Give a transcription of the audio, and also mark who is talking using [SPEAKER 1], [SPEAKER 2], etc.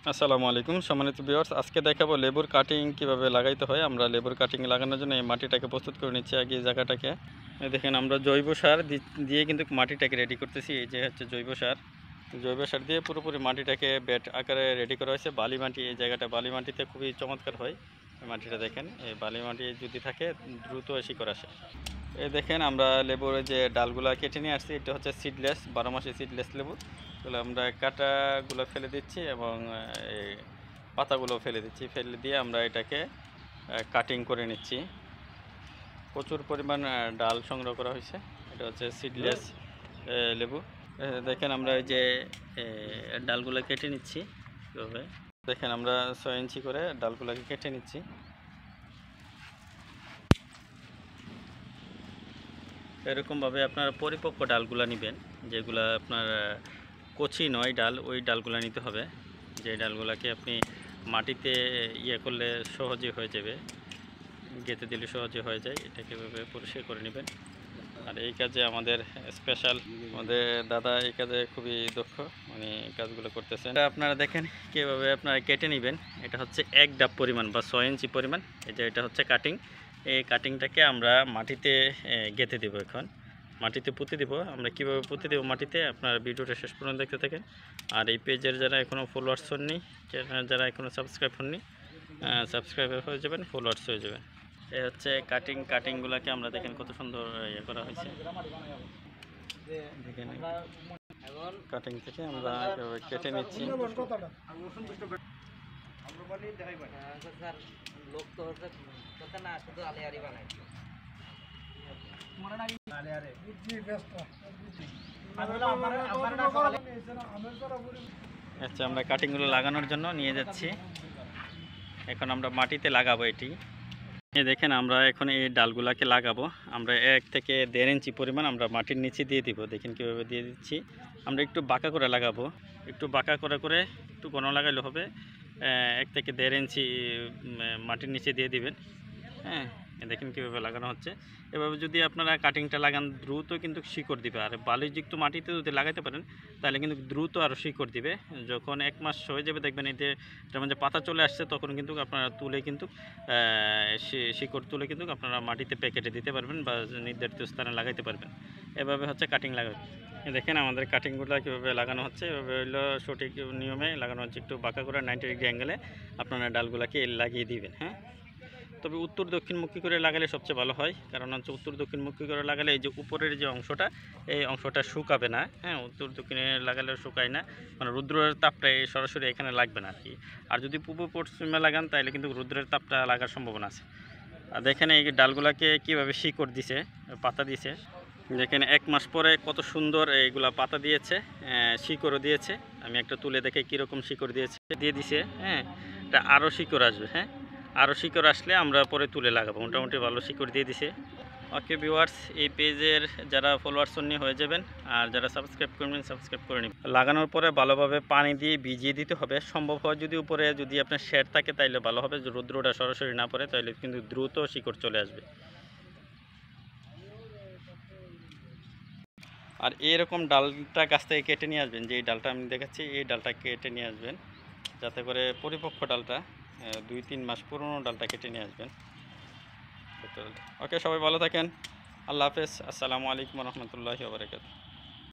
[SPEAKER 1] আসসালামু আলাইকুম সম্মানিত ভিউয়ার্স, আজকে দেখাবো লেবুর কাটিং কিভাবে লাগাইতে হয়। আমরা লেবুর কাটিং লাগানোর জন্য এই মাটিটাকে প্রস্তুত করে নিচ্ছি। আগে এই জায়গাটাকে দেখেন, আমরা জৈব সার দিয়ে কিন্তু মাটিটাকে রেডি করতেছি। এই যে হচ্ছে জৈব সার দিয়ে পুরোপুরি মাটিটাকে বেড আকারে রেডি করা হয়েছে। বালি মাটি, এই জায়গাটা বালি মাটিতে খুবই চমৎকার হয়। এই মাটিটা দেখেন, এই বালি মাটি যদি থাকে দ্রুত শিকড় আসে। এই দেখেন, আমরা লেবুর যে ডালগুলা কেটে নিয়ে আসছি, এটা হচ্ছে সিডলেস, 12 মাসে সিডলেস লেবু। তাহলে আমরা কাঁটাগুলো ফেলে দিচ্ছি এবং এই পাতাগুলো ফেলে দিচ্ছি। ফেলে দিয়ে আমরা এটাকে কাটিং করে নিচ্ছি। প্রচুর পরিমাণ ডাল সংগ্রহ করা হয়েছে। এটা হচ্ছে সিডলেস লেবু। দেখেন, আমরা এই যে ডালগুলো কেটে নিচ্ছি কীভাবে। দেখেন, আমরা 6 ইঞ্চি করে ডালগুলোকে কেটে নিচ্ছি। এরকমভাবে আপনার পরিপক্ক ডালগুলো নেবেন, যেগুলো আপনার কচি নয় ডাল, ওই ডালগুলো নিতে হবে। যে ডালগুলোকে আপনি মাটিতে করলে সহজে হয়ে যাবে, গেঁথে দিলে সহজে হয়ে যায়। এটাকে এভাবে পরিষ্কার করে নেবেন। আর এই কাজে আমাদের স্পেশাল, আমাদের দাদা এই কাজে খুবই দক্ষ, মানে কাজগুলো করতেছেন। আপনারা দেখেন কীভাবে আপনারা কেটে নেবেন। এটা হচ্ছে 1 ডাব পরিমাণ বা 6 ইঞ্চি পরিমাণ। এটা হচ্ছে কাটিং। এই কাটিংটাকে আমরা মাটিতে গেঁথে দেবো। এখন মাটিতে পুঁতে দেব। আমরা কীভাবে পুঁতে দেবো মাটিতে, আপনারা ভিডিওটা শেষ পর্যন্ত দেখতে থাকেন। আর এই পেজের যারা এখনও ফলোয়ার্স হননি, যারা এখনও সাবস্ক্রাইব হননি, সাবস্ক্রাইবার হয়ে যাবেন, ফলোয়ার্স হয়ে যাবেন। এই হচ্ছে কাটিংগুলোকে আমরা দেখেন কত সুন্দর করা হয়েছে। দেখেন, কাটিং থেকে আমরা কেটে নিচ্ছি। আচ্ছা, আমরা কাটিংগুলো লাগানোর জন্য নিয়ে যাচ্ছি। এখন আমরা মাটিতে লাগাবো এটি। দেখেন, আমরা এখন এই ডালগুলাকে লাগাবো। আমরা 1 থেকে 1.5 ইঞ্চি পরিমাণ আমরা মাটির নিচে দিয়ে দিব। দেখেন কীভাবে দিয়ে দিচ্ছি। আমরা একটু বাঁকা করে লাগাবো, একটু বাঁকা করে একটু ঘন লাগাইলে হবে। 1 থেকে 1.5 ইঞ্চি মাটির নিচে দিয়ে দিবেন। হ্যাঁ, দেখেন কীভাবে লাগানো হচ্ছে। এভাবে যদি আপনারা কাটিংটা লাগান, দ্রুত কিন্তু শিকড় দিবে। আর বালিযুক্ত মাটিতে যদি লাগাতে পারেন, তাহলে কিন্তু দ্রুত আরও শিকড় দিবে। যখন 1 মাস হয়ে যাবে, দেখবেন এটার মধ্যে পাতা চলে আসছে, তখন কিন্তু আপনারা তুলে কিন্তু শিকড় তুলে কিন্তু আপনারা মাটিতে প্যাকেটে দিতে পারবেন বা নির্ধারিত স্থানে লাগাইতে পারবেন। এভাবে হচ্ছে কাটিং লাগাবে। দেখেন আমাদের কাটিংগুলো কীভাবে লাগানো হচ্ছে। এভাবে হলো সঠিক নিয়মে লাগানো হচ্ছে। একটু বাঁকা করে 90 ডিগ্রি অ্যাঙ্গেলে আপনারা ডালগুলোকে লাগিয়ে দিবেন। হ্যাঁ, তবে উত্তর দক্ষিণমুখী করে লাগালে সবচেয়ে ভালো হয়। কারণ হচ্ছে উত্তর দক্ষিণমুখী করে লাগালে এই যে উপরের যে অংশটা, এই অংশটা শুকাবে না। হ্যাঁ, উত্তর দক্ষিণে লাগালে শুকায় না, মানে রৌদ্রের তাপটা সরাসরি এখানে লাগবে না আর কি। আর যদি পূর্ব পশ্চিমে লাগান, তাহলে কিন্তু রৌদ্রের তাপটা লাগার সম্ভাবনা আছে। আর দেখেন এই ডালগুলোকে কীভাবে শিকড় দিছে, পাতা দিয়েছে। দেখেন 1 মাস পরে কত সুন্দর এইগুলা পাতা দিয়েছে, শিকড়ও দিয়েছে। আমি একটা তুলে দেখে কীরকম শিকড় দিয়ে দিছে। হ্যাঁ, এটা আরও শিকড় আসবে। হ্যাঁ, আরও শিকড় আসলে আমরা পরে তুলে লাগাবো। মোটামুটি ভালো শিকড় দিয়ে দিছে। ওকে ভিউয়ার্স, এই পেজের যারা ফলোয়ার্স নিয়ে হয়ে যাবেন, আর যারা সাবস্ক্রাইব করবেন সাবস্ক্রাইব করে নিন। লাগানোর পরে ভালোভাবে পানি দিয়ে ভিজিয়ে দিতে হবে। সম্ভব হয় যদি উপরে যদি আপনার শেড থাকে, তাইলে ভালো হবে। যে রৌদ্রটা সরাসরি না পড়ে, তাইলে কিন্তু দ্রুত শিকড় চলে আসবে। আর এরকম ডালটা গাছ থেকে কেটে নিয়ে আসবেন। যে এই ডালটা আমি দেখাচ্ছি, এই ডালটা কেটে নিয়ে আসবেন, যাতে করে পরিপক্ক ডালটা, 2-3 মাস পুরনো ডালটা কেটে নিয়ে আসবেন। ওকে, সবাই ভালো থাকেন। আল্লাহ হাফেজ। আসসালামু আলাইকুম রহমতুল্লাহি ওয়া বারাকাতুহু।